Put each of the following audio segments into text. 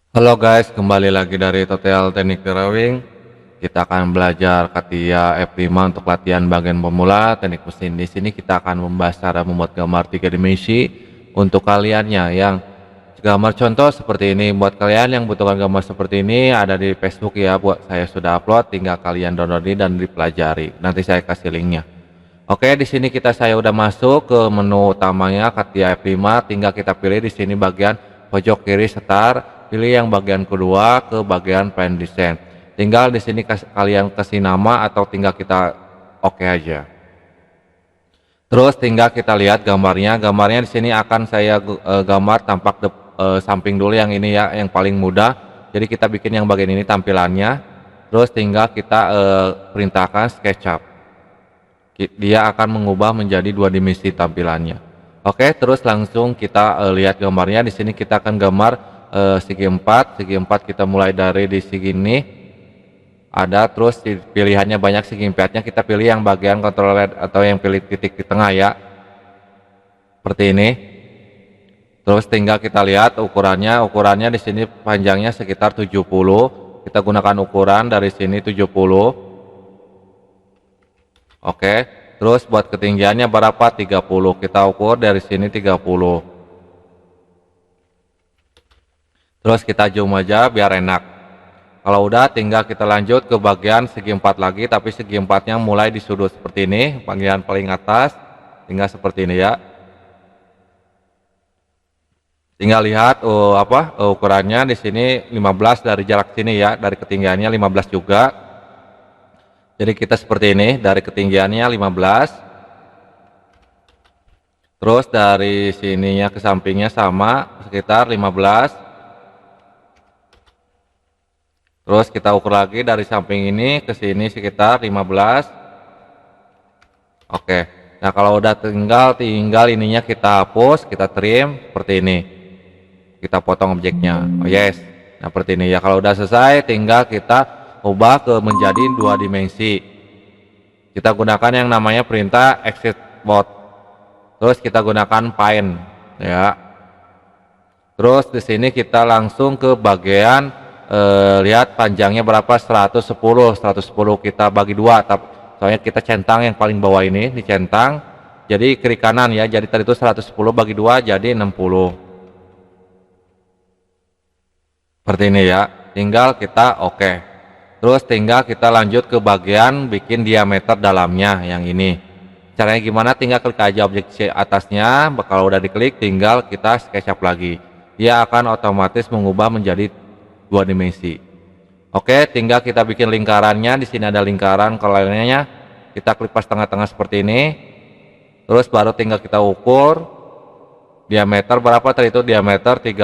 Halo guys, kembali lagi dari Total Teknik Drawing. Kita akan belajar CATIA F5 untuk latihan bagian pemula teknik mesin. Di sini kita akan membahas cara membuat gambar 3 dimensi untuk kaliannya yang gambar contoh seperti ini. Buat kalian yang butuhkan gambar seperti ini ada di Facebook ya, buat saya sudah upload, tinggal kalian download dan dipelajari. Nanti saya kasih linknya. Oke, di sini saya udah masuk ke menu utamanya CATIA F5, tinggal kita pilih di sini bagian pojok kiri start. Pilih yang bagian kedua ke bagian plan design. Tinggal di sini kalian kasih nama atau tinggal kita oke aja. Terus tinggal kita lihat gambarnya. Gambarnya di sini akan saya gambar tampak samping dulu yang ini ya, yang paling mudah. Jadi kita bikin yang bagian ini tampilannya. Terus tinggal kita perintahkan SketchUp. Dia akan mengubah menjadi 2 dimensi tampilannya. Oke, terus langsung kita lihat gambarnya. Di sini kita akan gambar segi 4 kita mulai dari di segi ini ada, terus pilihannya banyak. Segi 4-nya kita pilih yang bagian controller atau yang pilih titik di tengah ya, seperti ini. Terus tinggal kita lihat ukurannya di sini panjangnya sekitar 70. Kita gunakan ukuran dari sini 70. Oke, terus buat ketinggiannya berapa? 30. Kita ukur dari sini 30. Terus kita zoom aja biar enak. Kalau udah tinggal kita lanjut ke bagian segi 4 lagi, tapi segi 4-nya mulai di sudut seperti ini, bagian paling atas, tinggal seperti ini ya. Tinggal lihat ukurannya di sini 15 dari jarak sini ya, dari ketinggiannya 15 juga. Jadi kita seperti ini, dari ketinggiannya 15. Terus dari sininya ke sampingnya sama, sekitar 15. Terus kita ukur lagi dari samping ini ke sini sekitar 15. Oke. Nah, kalau udah tinggal ininya kita hapus, kita trim seperti ini. Kita potong objeknya. Oh yes. Nah, seperti ini ya. Kalau udah selesai tinggal kita ubah ke menjadi 2 dimensi. Kita gunakan yang namanya perintah exit mode. Terus kita gunakan Paint ya. Terus di sini kita langsung ke bagian lihat panjangnya berapa, 110 kita bagi 2, soalnya kita centang yang paling bawah ini dicentang jadi kiri kanan ya, jadi tadi itu 110 bagi 2 jadi 60 seperti ini ya. Tinggal kita oke. Terus tinggal kita lanjut ke bagian bikin diameter dalamnya yang ini. Caranya gimana? Tinggal klik aja objek atasnya, kalau udah diklik tinggal kita SketchUp lagi, dia akan otomatis mengubah menjadi 2 dimensi. Oke, tinggal kita bikin lingkarannya. Di sini ada lingkaran, kolonnya kita klik pas tengah-tengah seperti ini. Terus baru tinggal kita ukur diameter berapa tadi itu, diameter 30.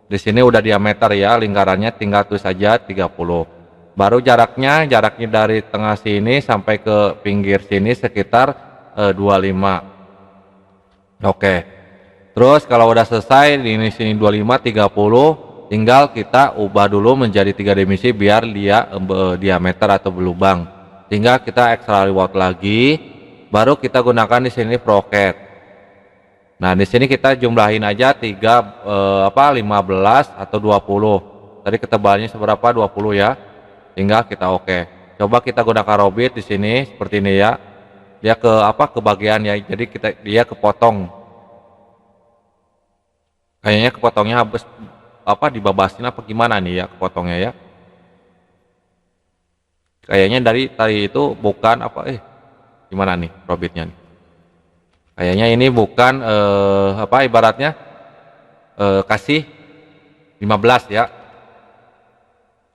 Di sini udah diameter ya lingkarannya, tinggal tulis saja 30. Baru jaraknya dari tengah sini sampai ke pinggir sini sekitar 25. Oke. Terus kalau udah selesai di sini 25 30, tinggal kita ubah dulu menjadi 3 dimensi biar dia diameter atau berlubang. Tinggal kita extra reward lagi, baru kita gunakan di sini Proket. Nah, di sini kita jumlahin aja 15 atau 20. Tadi ketebalannya seberapa? 20 ya. Tinggal kita oke. Coba kita gunakan Robit di sini seperti ini ya. Dia ke bagian ya. Jadi dia kepotong. Kayaknya kepotongnya habis dibabasin apa gimana nih ya kepotongnya ya. Kayaknya dari tadi itu bukan gimana nih Robitnya nih. Kayaknya ini bukan ibaratnya kasih 15 ya.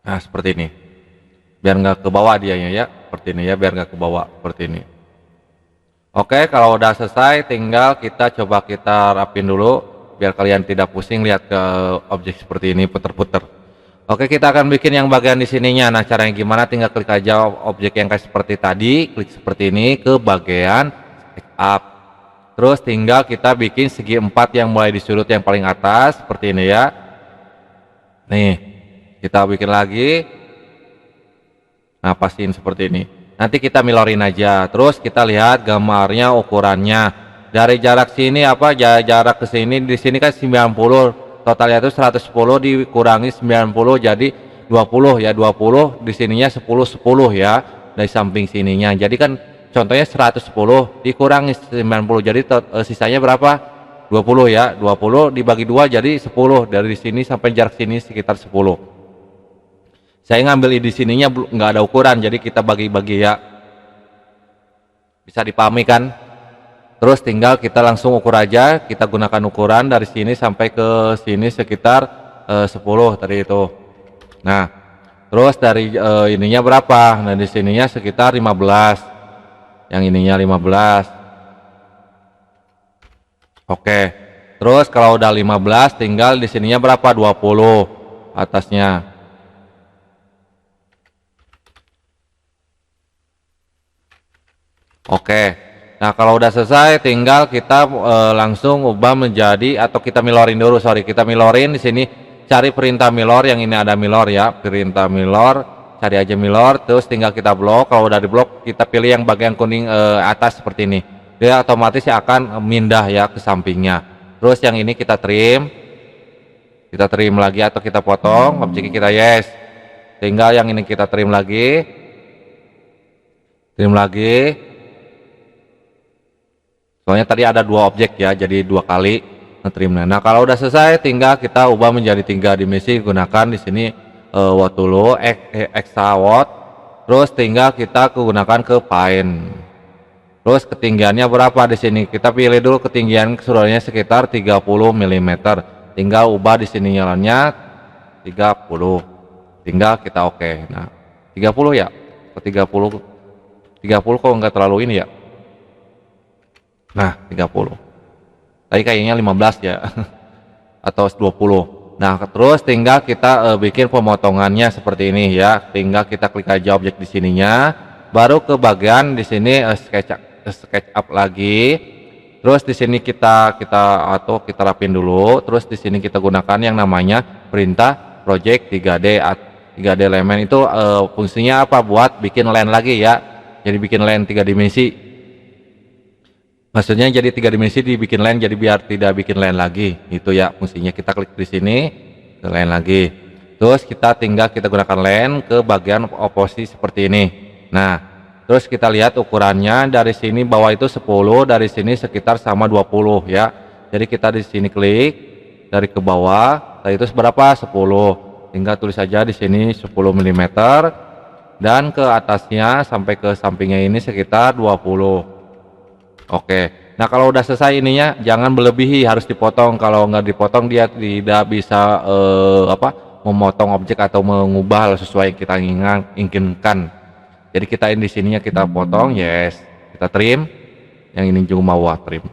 Nah, seperti ini. Biar nggak ke bawah dianya ya, seperti ini ya, biar nggak ke bawah seperti ini. Oke, kalau udah selesai tinggal kita coba kita rapin dulu biar kalian tidak pusing lihat ke objek seperti ini puter-puter. Oke, kita akan bikin yang bagian di sininya. Nah, caranya gimana? Tinggal klik aja objek yang kayak seperti tadi, klik seperti ini ke bagian SketchUp. Terus tinggal kita bikin segi 4 yang mulai di sudut yang paling atas seperti ini ya. Nih, kita bikin lagi. Nah, pastiin seperti ini. Nanti kita milorin aja. Terus kita lihat gambarnya, ukurannya. Dari jarak sini jarak ke sini, di sini kan 90. Totalnya itu 110 dikurangi 90 jadi 20 ya, 20 di sininya 10 10 ya dari samping sininya. Jadi kan contohnya 110 dikurangi 90 jadi sisanya berapa? 20 ya. 20 dibagi 2 jadi 10. Dari sini sampai jarak sini sekitar 10. Saya ngambil di sininya nggak ada ukuran, jadi kita bagi-bagi ya. Bisa dipahami kan? Terus tinggal kita langsung ukur aja, kita gunakan ukuran dari sini sampai ke sini sekitar 10 tadi itu. Nah, terus dari ininya berapa? Nah, di sininya sekitar 15. Yang ininya 15. Oke. Terus kalau udah 15 tinggal di sininya berapa? 20 atasnya. Oke. Nah, kalau udah selesai tinggal kita langsung ubah menjadi, atau kita milorin dulu, sorry, kita milorin di sini, cari perintah milor, yang ini ada milor ya, perintah milor, cari aja milor, terus tinggal kita blok. Kalau udah di blok kita pilih yang bagian kuning atas seperti ini, dia otomatis akan mindah ya ke sampingnya. Terus yang ini kita trim lagi atau kita potong, objeknya kita yes, tinggal yang ini kita trim lagi. Soalnya tadi ada 2 objek ya, jadi 2 kali ngetrimnya. Nah, kalau udah selesai tinggal kita ubah menjadi 3 dimensi, gunakan di sini watt dulu, extra watt. Terus tinggal kita gunakan ke Paint. Terus ketinggiannya berapa di sini? Kita pilih dulu ketinggian keseluruhannya sekitar 30 mm. Tinggal ubah di sini nyalanya 30. Tinggal kita oke. Nah, 30 ya. Ke 30 kok nggak terlalu ini ya. Nah, 30. Tadi kayaknya 15 ya. Atau 20. Nah, terus tinggal kita bikin pemotongannya seperti ini ya. Tinggal kita klik aja objek di sininya, baru ke bagian di sini SketchUp lagi. Terus di sini kita rapin dulu. Terus di sini kita gunakan yang namanya perintah project 3D. 3D element itu fungsinya apa? Buat bikin land lagi ya. Jadi bikin land 3 dimensi. Maksudnya jadi 3 dimensi dibikin land, jadi biar tidak bikin land lagi. Itu ya fungsinya. Kita klik di sini ke land lagi. Terus kita tinggal kita gunakan land ke bagian oposisi seperti ini. Nah, terus kita lihat ukurannya dari sini bawah itu 10, dari sini sekitar sama 20 ya. Jadi kita di sini klik dari ke bawah, tadi itu seberapa? 10. Tinggal tulis saja di sini 10 mm dan ke atasnya sampai ke sampingnya ini sekitar 20. Oke. Nah, kalau udah selesai ininya jangan melebihi, harus dipotong. Kalau nggak dipotong dia tidak bisa memotong objek atau mengubah sesuai yang kita inginkan. Jadi kita di sininya kita potong, yes, kita trim. Yang ini juga mau trim.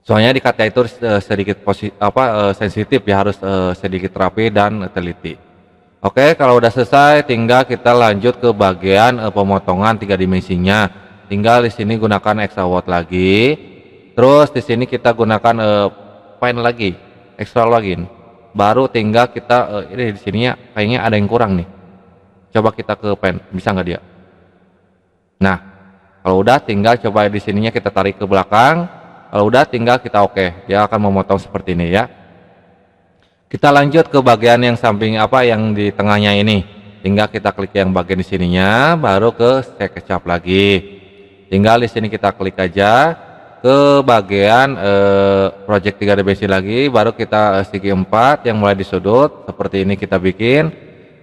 Soalnya di kata itu sedikit sensitif ya, harus sedikit rapi dan teliti. Oke, kalau udah selesai tinggal kita lanjut ke bagian pemotongan 3 dimensinya. Tinggal di sini gunakan extra watt lagi. Terus di sini kita gunakan Paint lagi, extra login. Baru tinggal kita ini di sininya kayaknya ada yang kurang nih. Coba kita ke Paint, bisa nggak dia? Nah, kalau udah tinggal coba di sininya kita tarik ke belakang. Kalau udah tinggal kita oke, dia akan memotong seperti ini ya. Kita lanjut ke bagian yang samping yang di tengahnya ini. Tinggal kita klik yang bagian di sininya, baru ke SketchUp lagi. Tinggal di sini kita klik aja ke bagian project 3 dimensi lagi, baru kita segi 4 yang mulai di sudut seperti ini kita bikin.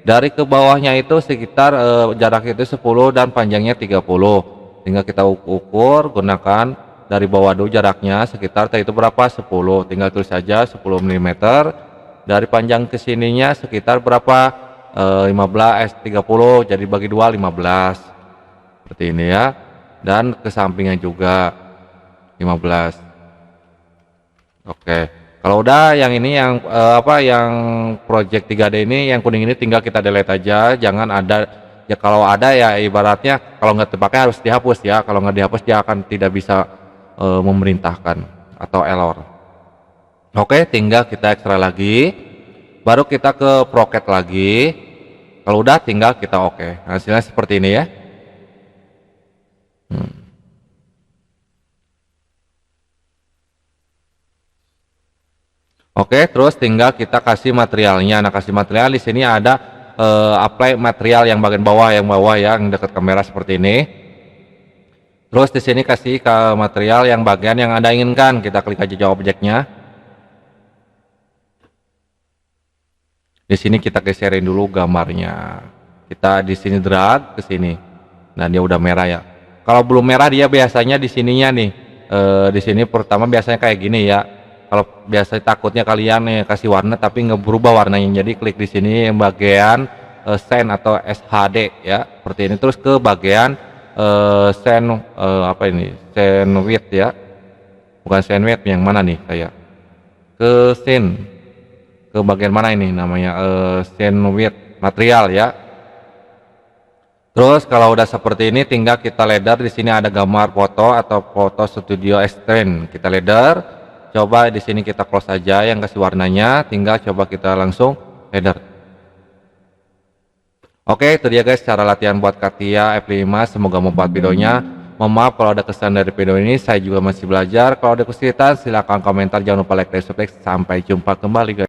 Dari ke bawahnya itu sekitar jarak itu 10 dan panjangnya 30. Tinggal kita ukur, gunakan dari bawah dulu jaraknya sekitar itu berapa? 10. Tinggal tulis saja 10 mm. Dari panjang ke sininya sekitar berapa? 30, jadi bagi 2 15. Seperti ini ya. Dan ke sampingnya juga 15. Oke. Kalau udah yang ini yang yang project 3D ini yang kuning ini tinggal kita delete aja, jangan ada ya, kalau ada ya ibaratnya kalau nggak terpakai harus dihapus ya. Kalau nggak dihapus dia akan tidak bisa memerintahkan atau error. Oke, tinggal kita ekstrak lagi. Baru kita ke Project lagi. Kalau udah tinggal kita oke. Hasilnya seperti ini ya. Oke, terus tinggal kita kasih materialnya. Nah, kasih material di sini ada apply material yang bagian bawah, yang dekat kamera seperti ini. Terus di sini kasih ke material yang bagian yang Anda inginkan. Kita klik aja jawab objeknya. Di sini kita geserin dulu gambarnya. Kita di sini drag ke sini. Nah, dia udah merah ya. Kalau belum merah dia biasanya di sininya nih. Di sini pertama biasanya kayak gini ya. Kalau biasa takutnya kalian nih kasih warna tapi nggak berubah warnanya. Jadi klik di sini yang bagian send atau SHD ya. Seperti ini terus ke bagian send apa ini? Send width ya. Bukan send width yang mana nih saya? Ke send. Ke bagian mana ini namanya? Send width material ya. Terus kalau udah seperti ini tinggal kita ladder. Di sini ada gambar foto atau foto studio extend. Kita ladder. Coba di sini kita close aja yang kasih warnanya. Tinggal coba kita langsung ladder. Oke, itu dia guys cara latihan buat CATIA F5. Semoga membuat videonya. Mohon maaf kalau ada kesan dari video ini. Saya juga masih belajar. Kalau ada kesulitan silahkan komentar. Jangan lupa like dan subscribe. Sampai jumpa kembali guys.